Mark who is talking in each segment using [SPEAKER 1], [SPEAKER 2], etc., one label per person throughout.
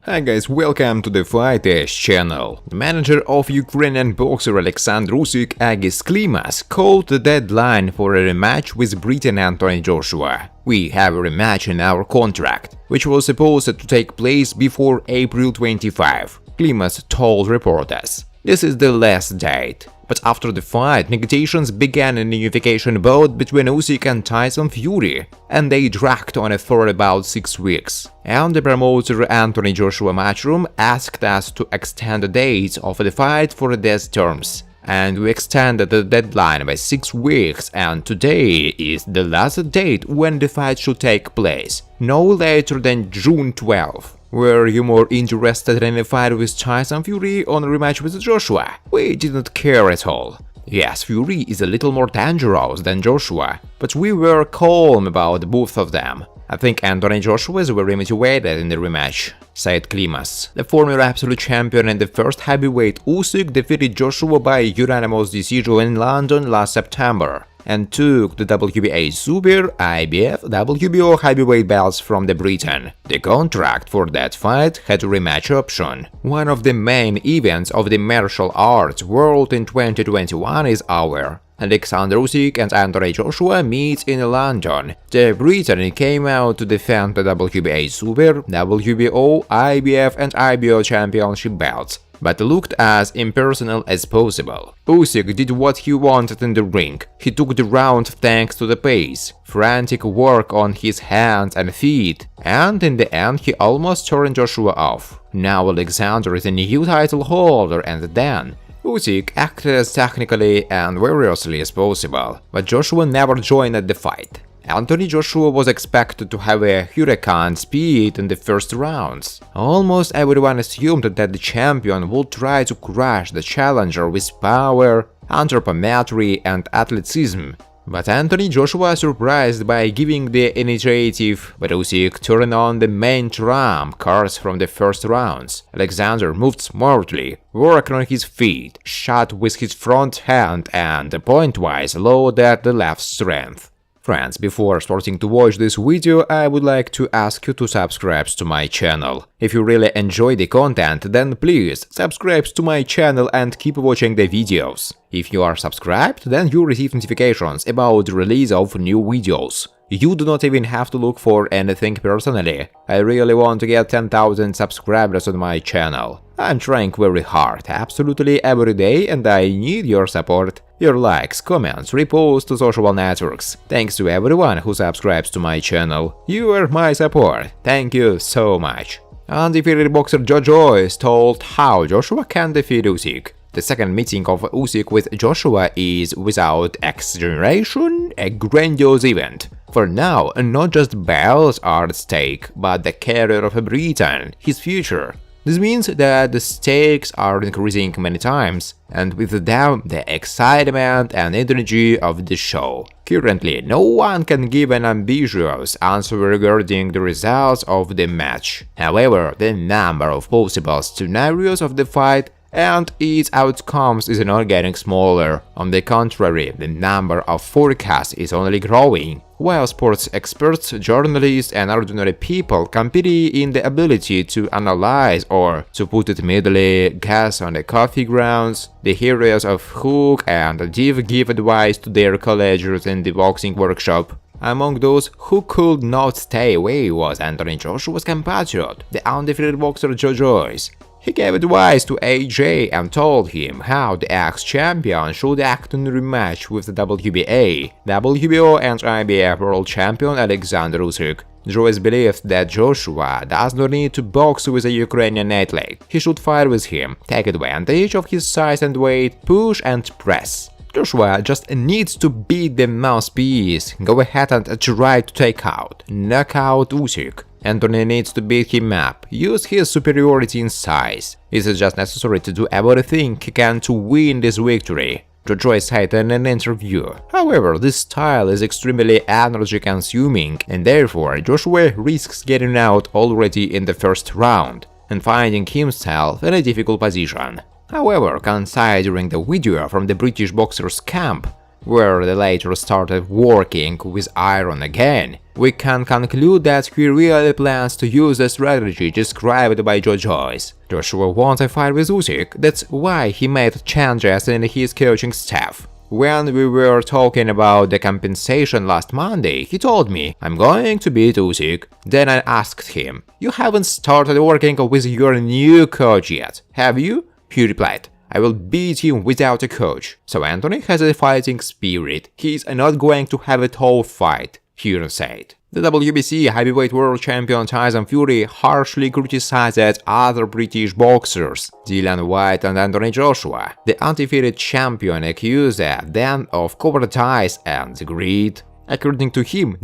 [SPEAKER 1] Hi guys, welcome to the Whyte channel. The manager of Ukrainian boxer Alexander Usyk Egis Klimas called the deadline for a rematch with Briton Anthony Joshua. We have a rematch in our contract, which was supposed to take place before April 25, Klimas told reporters. This is the last date. But after the fight, negotiations began in the unification bout between Usyk and Tyson Fury, and they dragged on for about 6 weeks. And the promoter Anthony Joshua Matchroom asked us to extend the date of the fight for these terms. And we extended the deadline by 6 weeks, and today is the last date when the fight should take place, no later than June 12. Were you more interested in a fight with Tyson Fury or a rematch with Joshua? We didn't care at all. Yes, Fury is a little more dangerous than Joshua, but we were calm about both of them. I think Anthony Joshua is very motivated in the rematch, said Klimas. The former absolute champion and the first heavyweight Usyk defeated Joshua by unanimous decision in London last September and took the WBA Super, IBF, WBO heavyweight belts from the Briton. The contract for that fight had a rematch option. One of the main events of the martial arts world in 2021 is our. Alexander Usyk and Anthony Joshua meet in London. The Briton came out to defend the WBA Super, WBO, IBF and IBO championship belts, but looked as impersonal as possible. Usyk did what he wanted in the ring. He took the round thanks to the pace, frantic work on his hands and feet, and in the end he almost turned Joshua off. Now Alexander is a new title holder, and then Usyk acted as technically and vigorously as possible, but Joshua never joined the fight. Anthony Joshua was expected to have a hurricane speed in the first rounds. Almost everyone assumed that the champion would try to crush the challenger with power, anthropometry and athleticism. But Anthony Joshua surprised by giving the initiative, but Usyk turned on the main trump cards from the first rounds. Alexander moved smartly, worked on his feet, shot with his front hand and point-wise loaded the left strength. Friends, before starting to watch this video, I would like to ask you to subscribe to my channel. If you really enjoy the content, then please subscribe to my channel and keep watching the videos. If you are subscribed, then you receive notifications about the release of new videos. You do not even have to look for anything personally. I really want to get 10,000 subscribers on my channel. I'm trying very hard, absolutely every day, and I need your support. Your likes, comments, reposts to social networks. Thanks to everyone who subscribes to my channel. You are my support. Thank you so much. Undefeated boxer Joyce told how Joshua can defeat Usyk. The second meeting of Usyk with Joshua is, without exaggeration, a grandiose event. For now, not just belts are at stake, but the career of Briton, his future. This means that the stakes are increasing many times, and with them the excitement and energy of the show. Currently, no one can give an ambitious answer regarding the results of the match. However, the number of possible scenarios of the fight and its outcomes is not getting smaller. On the contrary, the number of forecasts is only growing. While sports experts, journalists and ordinary people compete in the ability to analyze or, to put it mildly, guess on the coffee grounds, the heroes of hook and give advice to their colleagues in the boxing workshop. Among those who could not stay away was Anthony Joshua's compatriot, the undefeated boxer Joyce. He gave advice to AJ and told him how the ex-champion should act in a rematch with the WBA, WBO and IBF world champion Alexander Usyk. Joyce believes that Joshua does not need to box with a Ukrainian athlete. He should fight with him, take advantage of his size and weight, push and press. Joshua just needs to beat the mouthpiece, go ahead and try to knock out Usyk. Anthony needs to beat him up, use his superiority in size. It is just necessary to do everything he can to win this victory, Joyce said in an interview. However, this style is extremely energy-consuming, and therefore Joshua risks getting out already in the first round and finding himself in a difficult position. However, considering the video from the British boxer's camp, where the latter started working with iron again, we can conclude that he really plans to use the strategy described by Joyce. Joshua wants a fight with Usyk, that's why he made changes in his coaching staff. When we were talking about the compensation last Monday, he told me, "I'm going to beat Usyk." Then I asked him, "You haven't started working with your new coach yet, have you?" He replied, "I will beat him without a coach." So Anthony has a fighting spirit, he's not going to have a tough fight, he said. The WBC heavyweight world champion Tyson Fury harshly criticized other British boxers, Whyte and Anthony Joshua. The undefeated champion accused them of cowardice and greed. According to him,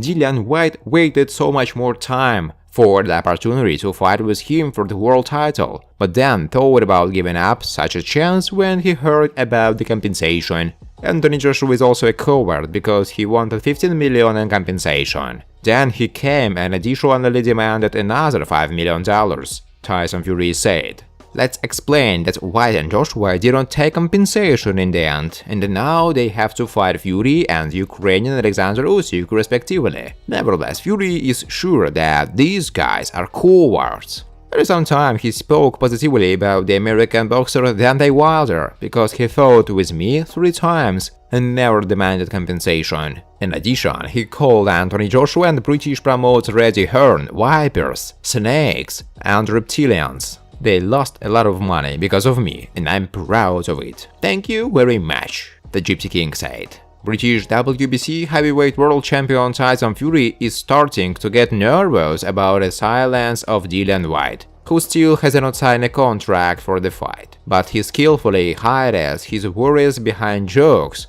[SPEAKER 1] Whyte waited so much more time for the opportunity to fight with him for the world title, but then thought about giving up such a chance when he heard about the compensation. Anthony Joshua is also a coward because he wanted 15 million in compensation. Then he came and additionally demanded another $5 million. Tyson Fury said, "Let's explain that Whyte and Joshua didn't take compensation in the end, and now they have to fight Fury and Ukrainian Alexander Usyk respectively. Nevertheless, Fury is sure that these guys are cowards." For some time he spoke positively about the American boxer Deontay Wilder because he fought with me 3 times and never demanded compensation. In addition, he called Anthony Joshua and British promoter Eddie Hearn vipers, snakes and reptilians. They lost a lot of money because of me, and I'm proud of it. Thank you very much, the Gypsy King said. British WBC heavyweight world champion Tyson Fury is starting to get nervous about the silence of Whyte, who still has not signed a contract for the fight, but he skillfully hides his worries behind jokes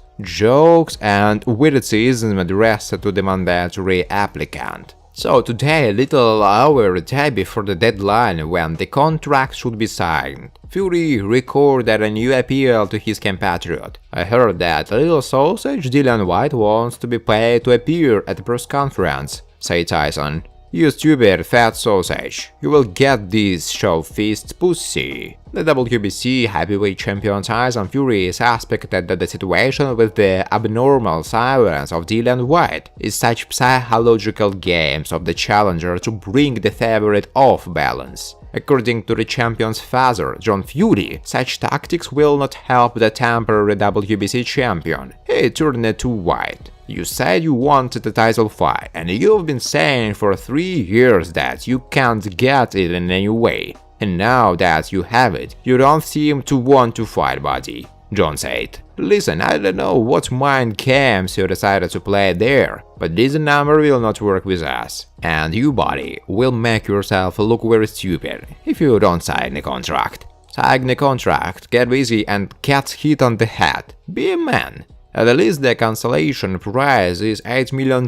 [SPEAKER 1] and witticism addressed to the mandatory applicant. So today, a little over a day before the deadline when the contract should be signed, Fury recorded a new appeal to his compatriot. "I heard that little sausage Whyte wants to be paid to appear at the press conference," said Tyson. "You stupid fat sausage, you will get this show-fist pussy." The WBC heavyweight champion Tyson Fury suspected that the situation with the abnormal silence of Whyte is such psychological games of the challenger to bring the favorite off balance. According to the champion's father, John Fury, such tactics will not help the temporary WBC champion. He turned to Whyte. "You said you wanted a title fight, and you've been saying for 3 years that you can't get it in any way. And now that you have it, you don't seem to want to fight, buddy," John said. "Listen, I don't know what mind games you decided to play there, but this number will not work with us. And you, buddy, will make yourself look very stupid if you don't sign the contract. Sign the contract, get busy and get hit on the head. Be a man. At least the consolation prize is $8 million.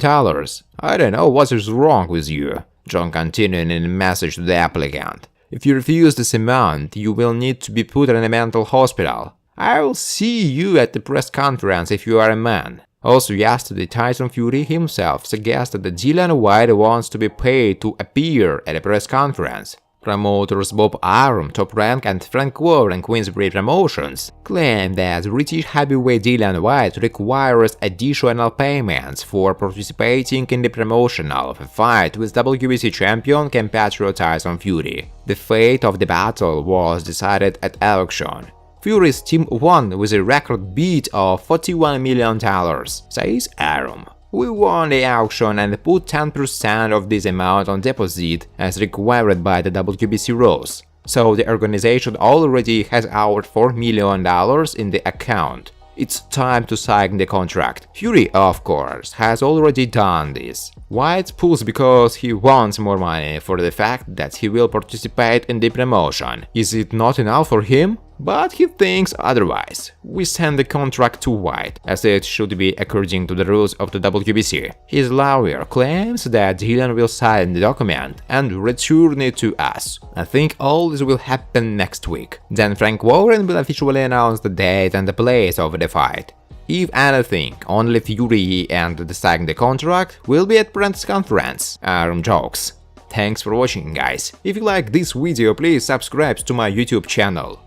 [SPEAKER 1] I don't know what is wrong with you," John continued in a message to the applicant. "If you refuse this amount, you will need to be put in a mental hospital. I will see you at the press conference if you are a man." Also yesterday, Tyson Fury himself suggested that Whyte wants to be paid to appear at a press conference. Promoters Bob Arum, Top Rank and Frank Warren and Queensberry Promotions claim that British heavyweight Whyte requires additional payments for participating in the promotion of a fight with WBC champion compatriot Tyson Fury. The fate of the battle was decided at auction. Fury's team won with a record bid of $41 million, says Arum. "We won the auction and put 10% of this amount on deposit as required by the WBC rules, so the organization already has our $4 million in the account. It's time to sign the contract. Fury, of course, has already done this. Whyte pulls because he wants more money for the fact that he will participate in the promotion. Is it not enough for him? But he thinks otherwise. We send the contract to Whyte, as it should be according to the rules of the WBC. His lawyer claims that Dylan will sign the document and return it to us. I think all this will happen next week. Then Frank Warren will officially announce the date and the place of the fight. If anything, only Fury and the sign the contract will be at press conference, Arum jokes. Thanks for watching, guys. If you like this video, please subscribe to my YouTube channel.